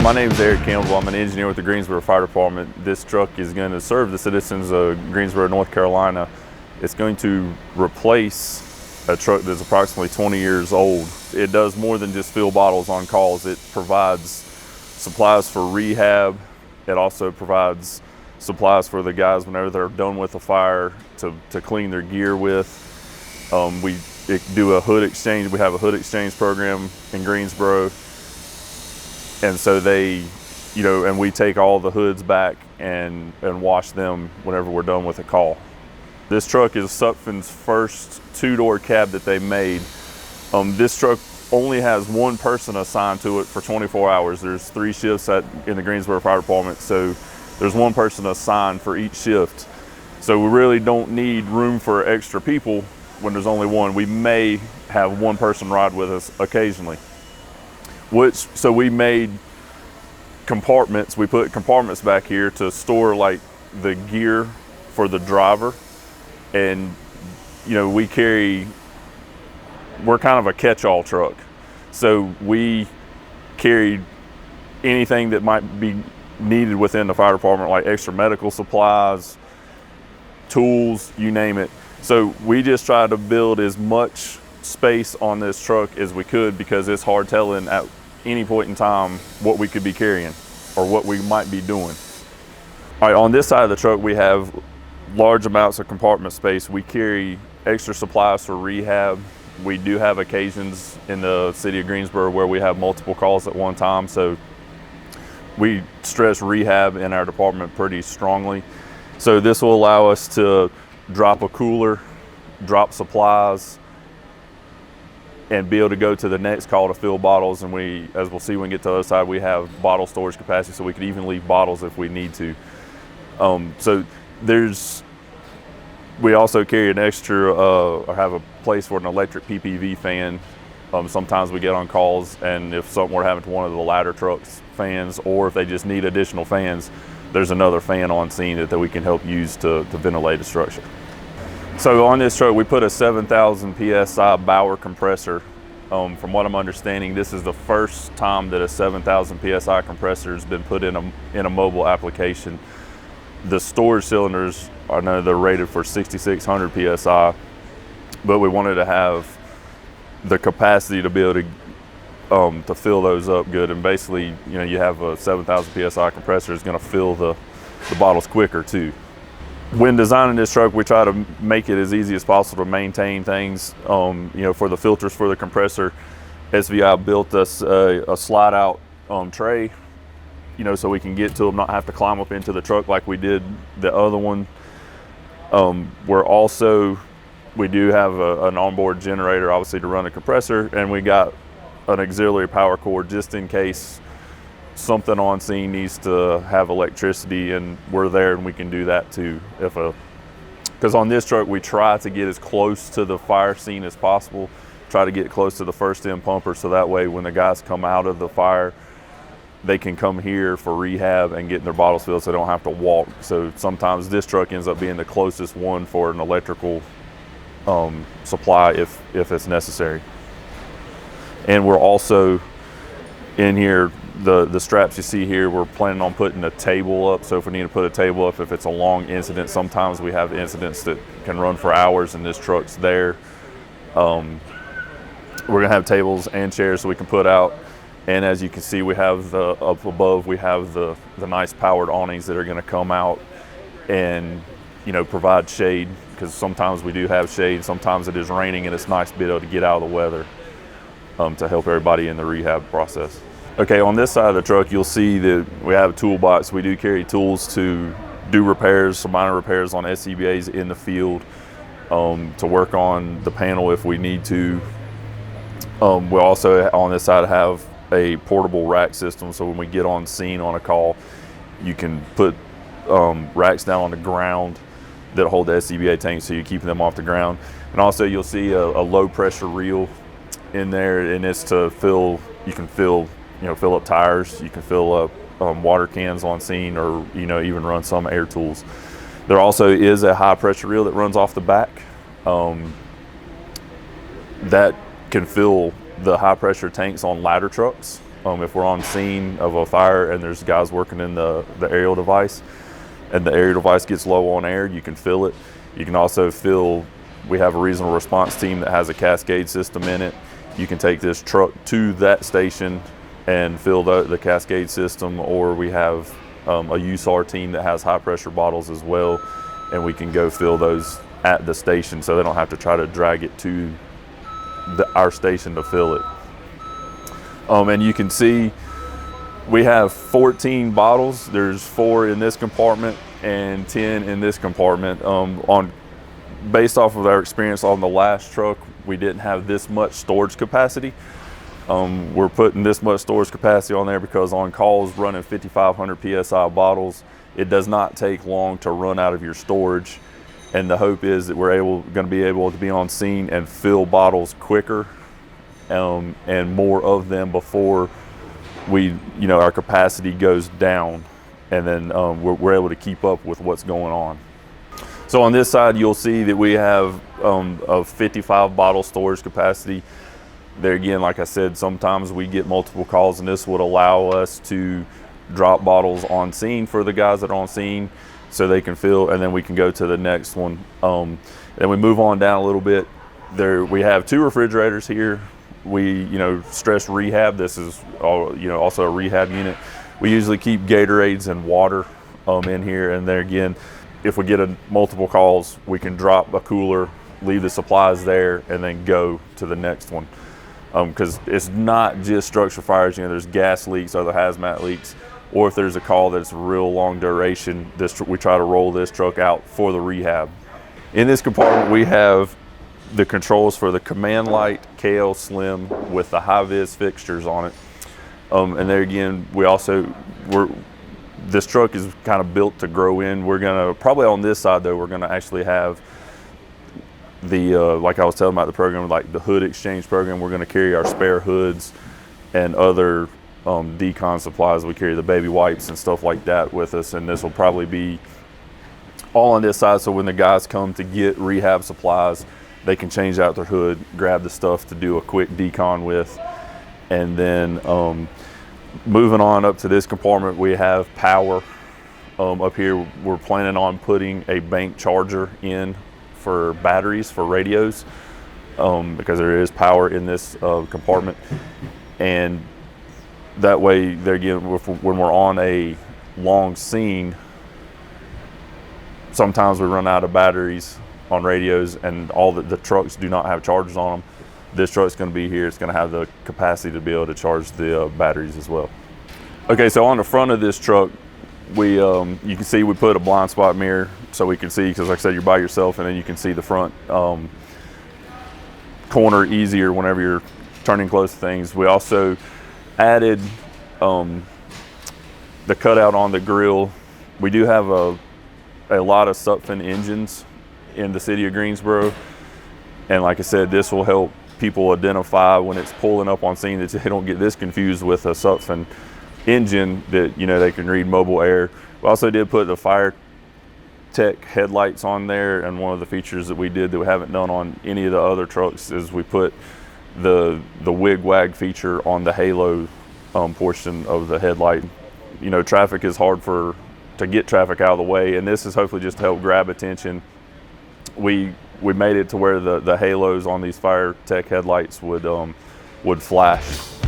My name is Eric Campbell. I'm an engineer with the Greensboro Fire Department. This truck is going to serve the citizens of Greensboro, North Carolina. It's going to replace a truck that's approximately 20 years old. It does more than just fill bottles on calls. It provides supplies for rehab. It also provides supplies for the guys whenever they're done with a fire to clean their gear with. We do a hood exchange. We have a hood exchange program in Greensboro. And so and we take all the hoods back and wash them whenever we're done with a call. This truck is Sutphen's first two-door cab that they made. This truck only has one person assigned to it for 24 hours. There's 3 shifts in the Greensboro Fire Department, so there's one person assigned for each shift. So we really don't need room for extra people when there's only one. We may have one person ride with us occasionally. So we made compartments. We put compartments back here to store like the gear for the driver. And we're kind of a catch-all truck. So we carry anything that might be needed within the fire department, like extra medical supplies, tools, you name it. So we just try to build as much space on this truck as we could, because it's hard telling at any point in time what we could be carrying or what we might be doing. All right, on this side of the truck we have large amounts of compartment space. We carry extra supplies for rehab. We do have occasions in the city of Greensboro where we have multiple calls at one time, so we stress rehab in our department pretty strongly. So this will allow us to drop a cooler, drop supplies, and be able to go to the next call to fill bottles. And as we'll see when we get to the other side, we have bottle storage capacity, so we could even leave bottles if we need to. We also carry an extra, or have a place for an electric PPV fan. Sometimes we get on calls, and if something were to happen to one of the ladder trucks fans, or if they just need additional fans, there's another fan on scene that we can help use to ventilate the structure. So on this truck, we put a 7,000 PSI Bauer compressor. From what I'm understanding, this is the first time that a 7,000 PSI compressor has been put in a mobile application. The storage cylinders, I know they're rated for 6,600 PSI, but we wanted to have the capacity to be able to fill those up good. And basically, you have a 7,000 PSI compressor is going to fill the bottles quicker too. When designing this truck, we try to make it as easy as possible to maintain things. For the filters for the compressor, SVI built us a slide out tray, so we can get to them, not have to climb up into the truck like we did the other one. We do have an onboard generator, obviously, to run a compressor, and we got an auxiliary power cord just in case something on scene needs to have electricity, and we're there and we can do that too. Because on this truck we try to get as close to the fire scene as possible, try to get close to the first in pumper, so that way when the guys come out of the fire, they can come here for rehab and get their bottles filled so they don't have to walk. So sometimes this truck ends up being the closest one for an electrical supply if it's necessary. And we're also in here, the straps you see here, we're planning on putting a table up. So if we need to put a table up, if it's a long incident, sometimes we have incidents that can run for hours and this truck's there. We're gonna have tables and chairs so we can put out. And as you can see, we have up above, we have the nice powered awnings that are gonna come out and provide shade, because sometimes we do have shade, sometimes it is raining, and it's nice to be able to get out of the weather to help everybody in the rehab process. Okay, on this side of the truck, you'll see that we have a toolbox. We do carry tools to do repairs, some minor repairs on SCBAs in the field, to work on the panel if we need to. We also, on this side, have a portable rack system, so when we get on scene on a call, you can put racks down on the ground that hold the SCBA tanks, so you're keeping them off the ground. And also you'll see a low pressure reel in there, and it's to fill up tires, you can fill up water cans on scene, or even run some air tools. There also is a high pressure reel that runs off the back that can fill the high pressure tanks on ladder trucks. If we're on scene of a fire and there's guys working in the aerial device, and the aerial device gets low on air, you can fill it. You can also fill, we have a regional response team that has a cascade system in it. You can take this truck to that station and fill the cascade system, or we have a USAR team that has high pressure bottles as well, and we can go fill those at the station so they don't have to try to drag it to our station to fill it. And you can see we have 14 bottles. There's 4 in this compartment and 10 in this compartment. Based off of our experience on the last truck, we didn't have this much storage capacity. We're putting this much storage capacity on there because on calls running 5,500 PSI bottles, it does not take long to run out of your storage. And the hope is that we're going to be able to be on scene and fill bottles quicker and more of them before our capacity goes down, and then we're able to keep up with what's going on. So on this side, you'll see that we have a 55 bottle storage capacity. There again, like I said, sometimes we get multiple calls, and this would allow us to drop bottles on scene for the guys that are on scene so they can fill, and then we can go to the next one. Then we move on down a little bit. We have 2 refrigerators here. We stress rehab. This is also a rehab unit. We usually keep Gatorades and water in here, and there again, if we get multiple calls, we can drop a cooler, leave the supplies there, and then go to the next one. Because it's not just structure fires. There's gas leaks, other hazmat leaks, or if there's a call that's real long duration, we try to roll this truck out for the rehab. In this compartment, we have the controls for the command light KL Slim with the high vis fixtures on it. And there again, this truck is kind of built to grow in. We're gonna, probably on this side though, we're gonna actually have the, like I was telling about the program, like the hood exchange program. We're gonna carry our spare hoods and other decon supplies. We carry the baby wipes and stuff like that with us, and this will probably be all on this side, so when the guys come to get rehab supplies, they can change out their hood, grab the stuff to do a quick decon with. And then moving on up to this compartment, we have power. Up here, we're planning on putting a bank charger in for batteries for radios, because there is power in this compartment. And that way, there again, when we're on a long scene, sometimes we run out of batteries on radios, and all the trucks do not have chargers on them. This truck's going to be here. It's going to have the capacity to be able to charge the batteries as well. Okay, so on the front of this truck, you can see we put a blind spot mirror so we can see, because like I said, you're by yourself, and then you can see the front corner easier whenever you're turning close to things. We also added the cutout on the grill. We do have a lot of Sutphen engines in the city of Greensboro, and like I said, this will help people identify when it's pulling up on scene, that they don't get this confused with a Sutphen engine, that they can read mobile air. We also did put the fire tech headlights on there, and one of the features that we did that we haven't done on any of the other trucks is we put the wig wag feature on the halo portion of the headlight. Traffic is hard to get traffic out of the way, and this is hopefully just to help grab attention. We made it to where the halos on these fire tech headlights would flash